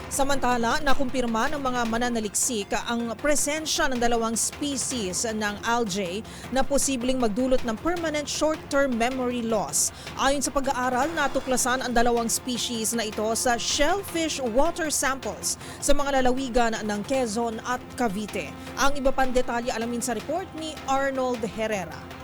Samantala, nakumpirma ng mga mananaliksik ang presensya ng dalawang species ng algae na posibleng magdulot ng permanent short-term memory loss. Ayon sa pag-aaral, natuklasan ang dalawang species na ito sa shellfish water samples sa mga lalawigan ng Quezon at Cavite. Ang iba pang detalye alamin sa report ni Arnold Herrera.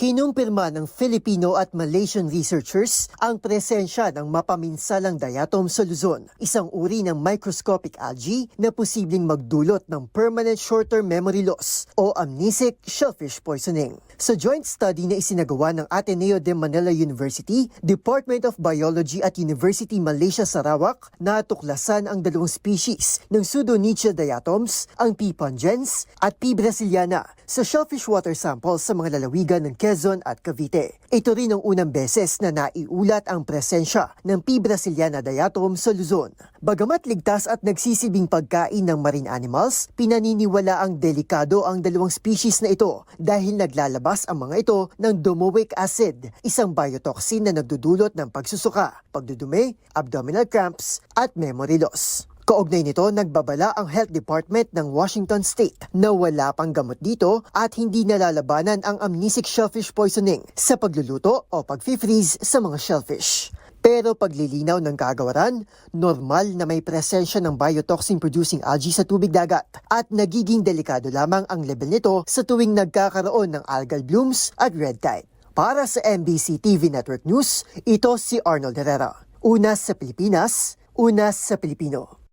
Kinumpirma ng Filipino at Malaysian researchers ang presensya ng mapaminsalang diatom sa Luzon, isang uri ng microscopic algae na posibleng magdulot ng permanent short-term memory loss o amnesic shellfish poisoning. Sa joint study na isinagawa ng Ateneo de Manila University, Department of Biology at University Malaysia Sarawak, natuklasan ang dalawang species ng Pseudonychia diatoms, ang P. pungens at P. brasiliana, sa shellfish water samples sa mga lalawigan ng Quezon at Cavite. Ito rin ang unang beses na naiulat ang presensya ng P. brasiliana diatom sa Luzon. Bagamat ligtas at nagsisilbing pagkain ng marine animals, pinaniniwala ang delikado ang dalawang species na ito dahil naglalabas ang mga ito ng domoic acid, isang biotoxin na nagdudulot ng pagsusuka, pagdudumi, abdominal cramps at memory loss. Kaugnay nito, nagbabala ang Health Department ng Washington State na wala pang gamot dito at hindi nalalabanan ang amnesic shellfish poisoning sa pagluluto o pag-freeze sa mga shellfish. Pero paglilinaw ng kagawaran, normal na may presensya ng biotoxin-producing algae sa tubig dagat at nagiging delikado lamang ang level nito sa tuwing nagkakaroon ng algal blooms at red tide. Para sa MBC TV Network News, ito si Arnold Herrera. Una sa Pilipinas, una sa Pilipino.